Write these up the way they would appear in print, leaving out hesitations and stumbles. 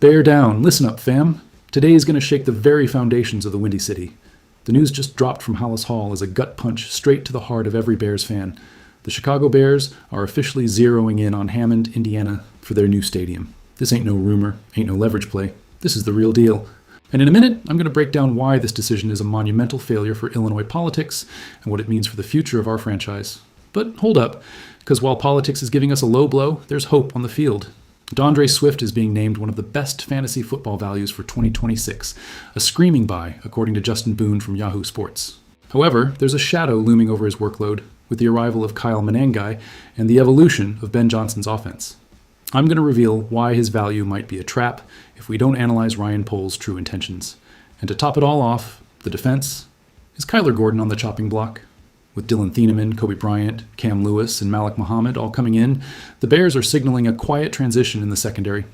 Bear down, listen up, fam. Today is going to shake the very foundations of the Windy City. The news just dropped from Hollis Hall as a gut punch straight to the heart of every Bears fan. The Chicago Bears are officially zeroing in on Hammond, Indiana for their new stadium. This ain't no rumor, ain't no leverage play. This is the real deal. And in a minute, I'm going to break down why this decision is a monumental failure for Illinois politics and what it means for the future of our franchise. But hold up, because while politics is giving us a low blow, there's hope on the field. DeAndre Swift is being named one of the best fantasy football values for 2026, a screaming buy, according to Justin Boone from Yahoo Sports. However, there's a shadow looming over his workload with the arrival of Kyle Manangai and the evolution of Ben Johnson's offense. I'm going to reveal why his value might be a trap if we don't analyze Ryan Poles' true intentions. And to top it all off, the defense is Kyler Gordon on the chopping block. With Dylan Thieneman, Kobe Bryant, Cam Lewis, and Malik Muhammad all coming in, the Bears are signaling a quiet transition in the secondary.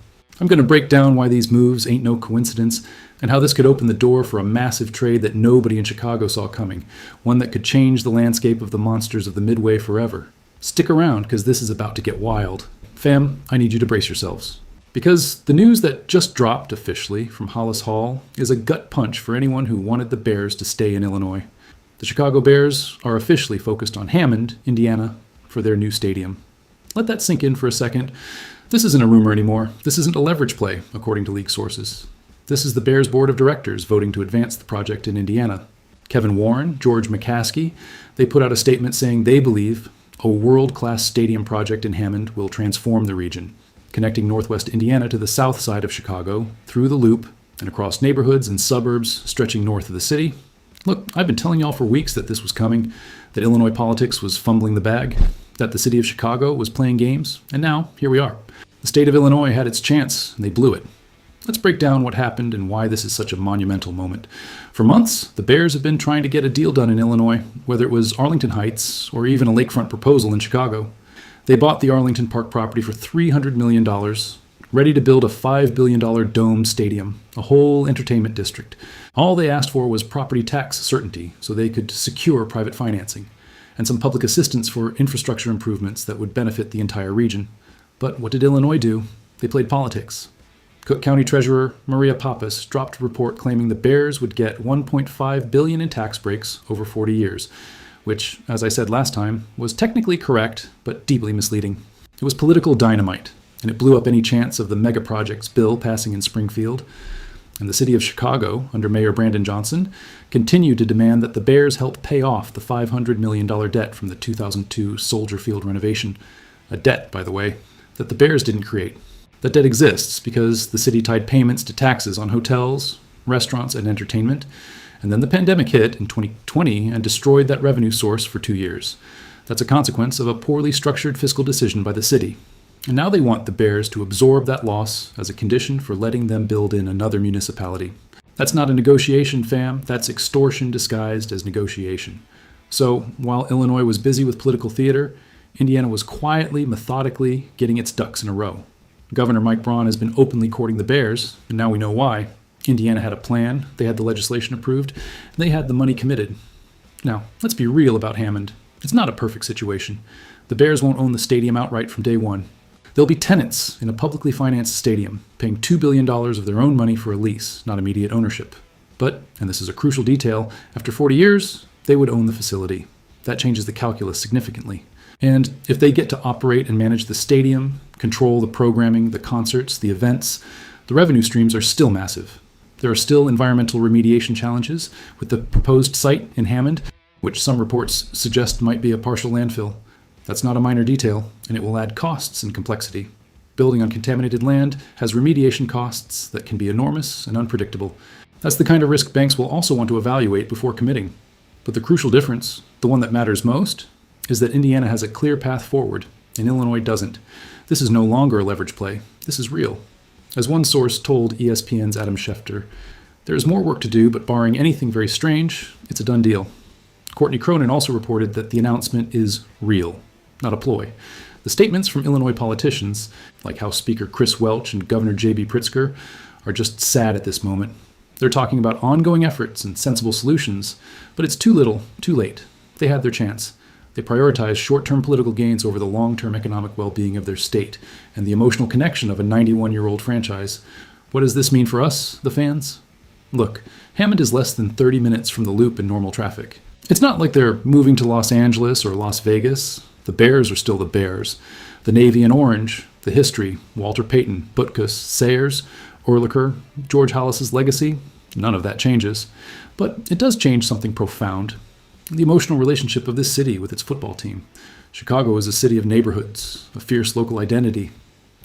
I'm going to break down why these moves ain't no coincidence and how this could open the door for a massive trade that nobody in Chicago saw coming, one that could change the landscape of the monsters of the Midway forever. Stick around, because this is about to get wild. Fam, I need you to brace yourselves. Because the news that just dropped officially from Hollis Hall is a gut punch for anyone who wanted the Bears to stay in Illinois. The Chicago Bears are officially focused on Hammond, Indiana, for their new stadium. Let that sink in for a second. This isn't a rumor anymore. This isn't a leverage play, according to league sources. This is the Bears Board of Directors voting to advance the project in Indiana. Kevin Warren, George McCaskey, they put out a statement saying they believe a world-class stadium project in Hammond will transform the region, connecting northwest Indiana to the south side of Chicago, through the Loop, and across neighborhoods and suburbs stretching north of the city. Look, I've been telling y'all for weeks that this was coming, that Illinois politics was fumbling the bag, that the city of Chicago was playing games, and now, here we are. The state of Illinois had its chance, and they blew it. Let's break down what happened and why this is such a monumental moment. For months, the Bears have been trying to get a deal done in Illinois, whether it was Arlington Heights or even a lakefront proposal in Chicago. They bought the Arlington Park property for $300 million, ready to build a $5 billion domed stadium, a whole entertainment district. All they asked for was property tax certainty so they could secure private financing, and some public assistance for infrastructure improvements that would benefit the entire region. But what did Illinois do? They played politics. Cook County Treasurer Maria Pappas dropped a report claiming the Bears would get $1.5 billion in tax breaks over 40 years, which, as I said last time, was technically correct but deeply misleading. It was political dynamite, and it blew up any chance of the mega projects bill passing in Springfield. And the city of Chicago, under Mayor Brandon Johnson, continued to demand that the Bears help pay off the $500 million debt from the 2002 Soldier Field renovation. A debt, by the way, that the Bears didn't create. That debt exists because the city tied payments to taxes on hotels, restaurants, and entertainment, and then the pandemic hit in 2020 and destroyed that revenue source for 2 years. That's a consequence of a poorly structured fiscal decision by the city. And now they want the Bears to absorb that loss as a condition for letting them build in another municipality. That's not a negotiation, fam. That's extortion disguised as negotiation. So, while Illinois was busy with political theater, Indiana was quietly, methodically getting its ducks in a row. Governor Mike Braun has been openly courting the Bears, and now we know why. Indiana had a plan, they had the legislation approved, and they had the money committed. Now, let's be real about Hammond. It's not a perfect situation. The Bears won't own the stadium outright from day one. They'll be tenants in a publicly financed stadium, paying $2 billion of their own money for a lease, not immediate ownership. But, and this is a crucial detail, after 40 years, they would own the facility. That changes the calculus significantly. And if they get to operate and manage the stadium, control the programming, the concerts, the events, the revenue streams are still massive. There are still environmental remediation challenges with the proposed site in Hammond, which some reports suggest might be a partial landfill. That's not a minor detail, and it will add costs and complexity. Building on contaminated land has remediation costs that can be enormous and unpredictable. That's the kind of risk banks will also want to evaluate before committing. But the crucial difference, the one that matters most, is that Indiana has a clear path forward, and Illinois doesn't. This is no longer a leverage play. This is real. As one source told ESPN's Adam Schefter, there is more work to do, but barring anything very strange, it's a done deal. Courtney Cronin also reported that the announcement is real, not a ploy. The statements from Illinois politicians, like House Speaker Chris Welch and Governor J.B. Pritzker, are just sad at this moment. They're talking about ongoing efforts and sensible solutions, but it's too little, too late. They had their chance. They prioritize short-term political gains over the long-term economic well-being of their state and the emotional connection of a 91-year-old franchise. What does this mean for us, the fans? Look, Hammond is less than 30 minutes from the Loop in normal traffic. It's not like they're moving to Los Angeles or Las Vegas. The Bears are still the Bears. The Navy and Orange, the history, Walter Payton, Butkus, Sayers, Urlacher, George Halas's legacy, none of that changes. But it does change something profound. The emotional relationship of this city with its football team. Chicago is a city of neighborhoods, a fierce local identity.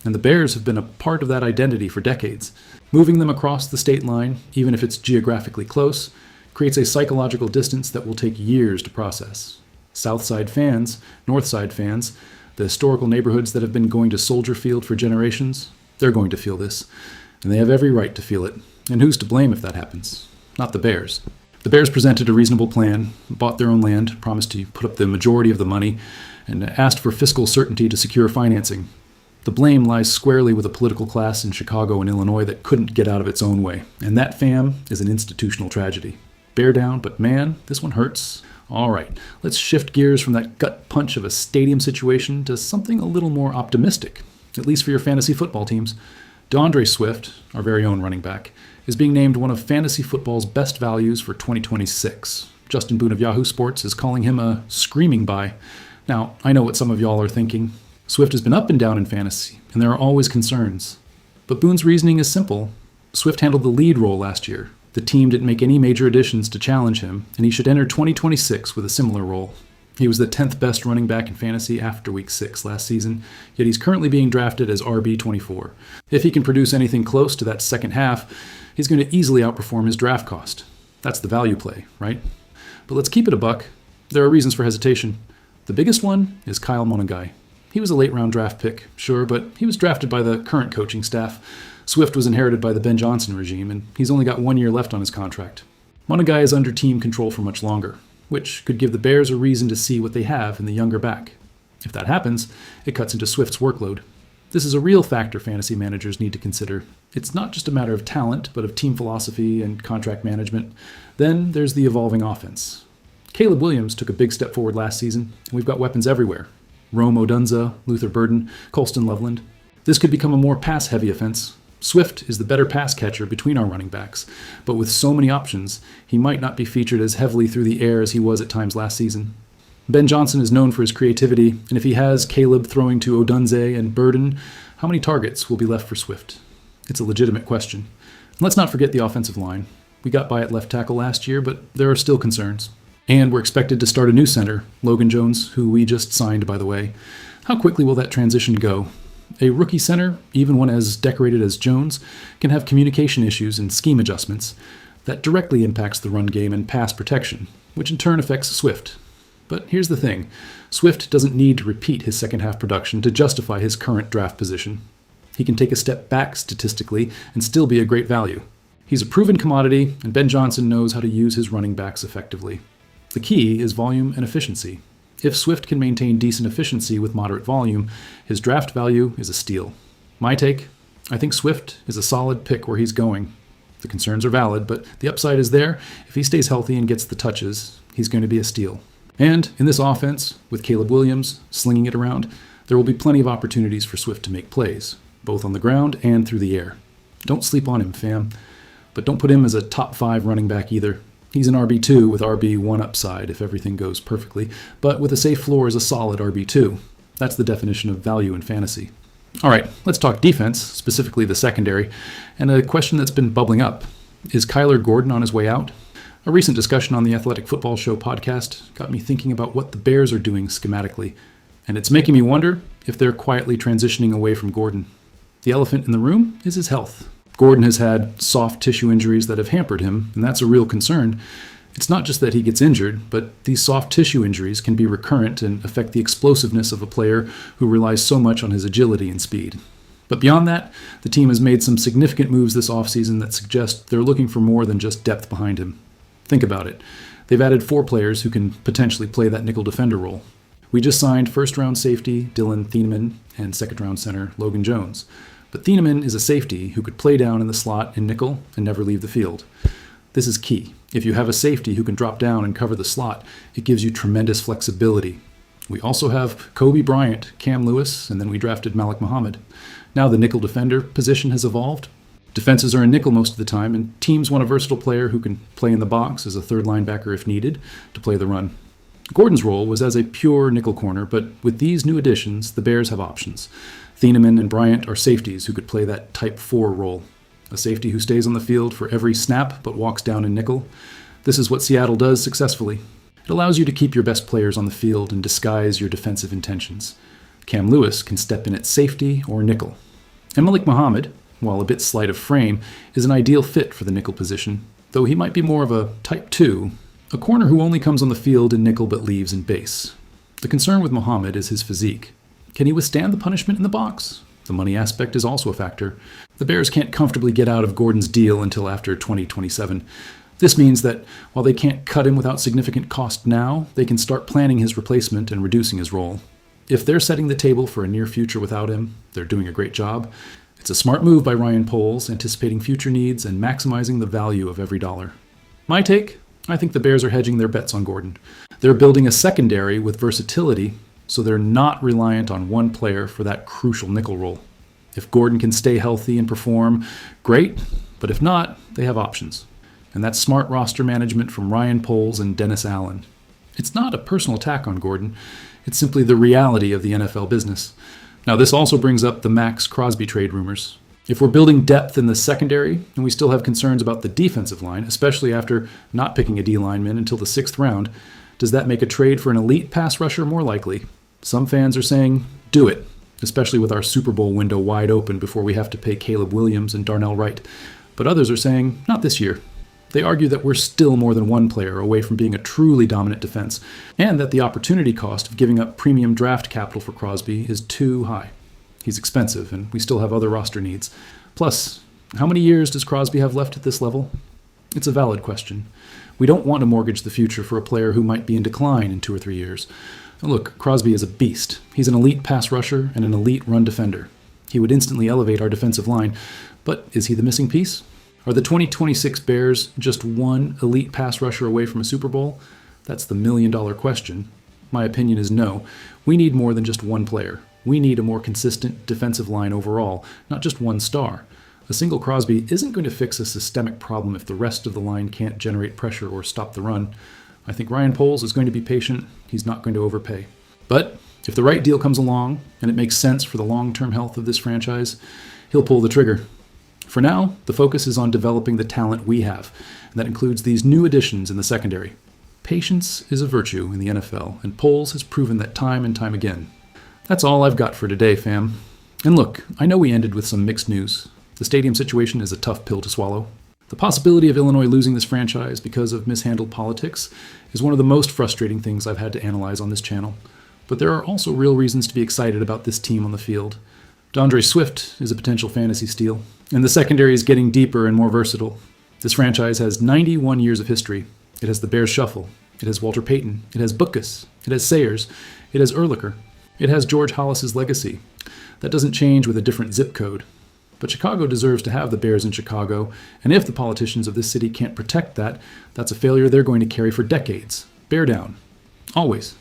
And the Bears have been a part of that identity for decades. Moving them across the state line, even if it's geographically close, creates a psychological distance that will take years to process. South Side fans, North Side fans, the historical neighborhoods that have been going to Soldier Field for generations, they're going to feel this. And they have every right to feel it. And who's to blame if that happens? Not the Bears. The Bears presented a reasonable plan, bought their own land, promised to put up the majority of the money, and asked for fiscal certainty to secure financing. The blame lies squarely with a political class in Chicago and Illinois that couldn't get out of its own way. And that, fam, is an institutional tragedy. Bear down, but man, this one hurts. All right, let's shift gears from that gut punch of a stadium situation to something a little more optimistic, at least for your fantasy football teams. DeAndre Swift, our very own running back, is being named one of fantasy football's best values for 2026. Justin Boone of Yahoo Sports is calling him a screaming buy. Now, I know what some of y'all are thinking. Swift has been up and down in fantasy, and there are always concerns. But Boone's reasoning is simple. Swift handled the lead role last year. The team didn't make any major additions to challenge him, and he should enter 2026 with a similar role. He was the 10th best running back in fantasy after Week 6 last season, yet he's currently being drafted as RB24. If he can produce anything close to that second half, he's going to easily outperform his draft cost. That's the value play, right? But let's keep it a buck. There are reasons for hesitation. The biggest one is Kyle Monangai. He was a late-round draft pick, sure, but he was drafted by the current coaching staff. Swift was inherited by the Ben Johnson regime, and he's only got 1 year left on his contract. Monangai is under team control for much longer, which could give the Bears a reason to see what they have in the younger back. If that happens, it cuts into Swift's workload. This is a real factor fantasy managers need to consider. It's not just a matter of talent, but of team philosophy and contract management. Then there's the evolving offense. Caleb Williams took a big step forward last season, and we've got weapons everywhere. Rome Odunze, Luther Burden, Colston Loveland. This could become a more pass-heavy offense. Swift is the better pass catcher between our running backs, but with so many options, he might not be featured as heavily through the air as he was at times last season. Ben Johnson is known for his creativity, and if he has Caleb throwing to Odunze and Burden, how many targets will be left for Swift? It's a legitimate question. And let's not forget the offensive line. We got by at left tackle last year, but there are still concerns. And we're expected to start a new center, Logan Jones, who we just signed, by the way. How quickly will that transition go? A rookie center, even one as decorated as Jones, can have communication issues and scheme adjustments. That directly impacts the run game and pass protection, which in turn affects Swift. But here's the thing. Swift doesn't need to repeat his second half production to justify his current draft position. He can take a step back statistically and still be a great value. He's a proven commodity, and Ben Johnson knows how to use his running backs effectively. The key is volume and efficiency. If Swift can maintain decent efficiency with moderate volume, his draft value is a steal. My take? I think Swift is a solid pick where he's going. The concerns are valid, but the upside is there. If he stays healthy and gets the touches, he's going to be a steal. And in this offense, with Caleb Williams slinging it around, there will be plenty of opportunities for Swift to make plays, both on the ground and through the air. Don't sleep on him, fam. But don't put him as a top 5 running back either. He's an RB2 with RB1 upside if everything goes perfectly, but with a safe floor as a solid RB2. That's the definition of value in fantasy. All right, let's talk defense, specifically the secondary, and a question that's been bubbling up. Is Kyler Gordon on his way out? A recent discussion on the Athletic Football Show podcast got me thinking about what the Bears are doing schematically, and it's making me wonder if they're quietly transitioning away from Gordon. The elephant in the room is his health. Gordon has had soft tissue injuries that have hampered him, and that's a real concern. It's not just that he gets injured, but these soft tissue injuries can be recurrent and affect the explosiveness of a player who relies so much on his agility and speed. But beyond that, the team has made some significant moves this offseason that suggest they're looking for more than just depth behind him. Think about it. They've added 4 players who can potentially play that nickel defender role. We just signed first-round safety Dylan Thieneman and second-round center Logan Jones. But Thieneman is a safety who could play down in the slot in nickel and never leave the field. This is key. If you have a safety who can drop down and cover the slot, it gives you tremendous flexibility. We also have Kobe Bryant, Cam Lewis, and then we drafted Malik Muhammad. Now the nickel defender position has evolved. Defenses are in nickel most of the time, and teams want a versatile player who can play in the box as a third linebacker if needed to play the run. Gordon's role was as a pure nickel corner, but with these new additions, the Bears have options. Thieneman and Bryant are safeties who could play that type 4 role. A safety who stays on the field for every snap but walks down in nickel. This is what Seattle does successfully. It allows you to keep your best players on the field and disguise your defensive intentions. Cam Lewis can step in at safety or nickel. And Malik Muhammad, while a bit slight of frame, is an ideal fit for the nickel position, though he might be more of a type 2, a corner who only comes on the field in nickel but leaves in base. The concern with Muhammad is his physique. Can he withstand the punishment in the box? The money aspect is also a factor. The Bears can't comfortably get out of Gordon's deal until after 2027. This means that while they can't cut him without significant cost now, they can start planning his replacement and reducing his role. If they're setting the table for a near future without him, they're doing a great job. It's a smart move by Ryan Poles, anticipating future needs and maximizing the value of every dollar. My take? I think the Bears are hedging their bets on Gordon. They're building a secondary with versatility, so they're not reliant on one player for that crucial nickel role. If Gordon can stay healthy and perform, great, but if not, they have options. And that's smart roster management from Ryan Poles and Dennis Allen. It's not a personal attack on Gordon. It's simply the reality of the NFL business. Now, this also brings up the Max Crosby trade rumors. If we're building depth in the secondary, and we still have concerns about the defensive line, especially after not picking a D lineman until the 6th round, does that make a trade for an elite pass rusher more likely? Some fans are saying, do it, especially with our Super Bowl window wide open before we have to pay Caleb Williams and Darnell Wright. But others are saying, not this year. They argue that we're still more than one player away from being a truly dominant defense, and that the opportunity cost of giving up premium draft capital for Crosby is too high. He's expensive, and we still have other roster needs. Plus, how many years does Crosby have left at this level? It's a valid question. We don't want to mortgage the future for a player who might be in decline in 2 or 3 years. Look, Crosby is a beast. He's an elite pass rusher and an elite run defender. He would instantly elevate our defensive line, but is he the missing piece? Are the 2026 Bears just one elite pass rusher away from a Super Bowl? That's the million-dollar question. My opinion is no. We need more than just one player. We need a more consistent defensive line overall, not just one star. A single Crosby isn't going to fix a systemic problem if the rest of the line can't generate pressure or stop the run. I think Ryan Poles is going to be patient. He's not going to overpay. But if the right deal comes along and it makes sense for the long-term health of this franchise, he'll pull the trigger. For now, the focus is on developing the talent we have, and that includes these new additions in the secondary. Patience is a virtue in the NFL, and Poles has proven that time and time again. That's all I've got for today, fam. And look, I know we ended with some mixed news. The stadium situation is a tough pill to swallow. The possibility of Illinois losing this franchise because of mishandled politics is one of the most frustrating things I've had to analyze on this channel. But there are also real reasons to be excited about this team on the field. DeAndre Swift is a potential fantasy steal, and the secondary is getting deeper and more versatile. This franchise has 91 years of history. It has the Bears Shuffle. It has Walter Payton. It has Butkus. It has Sayers. It has Ehrlicher. It has George Hollis's legacy. That doesn't change with a different zip code. But Chicago deserves to have the Bears in Chicago, and if the politicians of this city can't protect that, that's a failure they're going to carry for decades. Bear down. Always.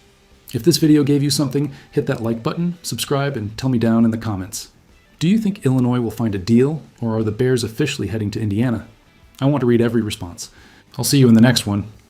If this video gave you something, hit that like button, subscribe, and tell me down in the comments. Do you think Illinois will find a deal, or are the Bears officially heading to Indiana? I want to read every response. I'll see you in the next one.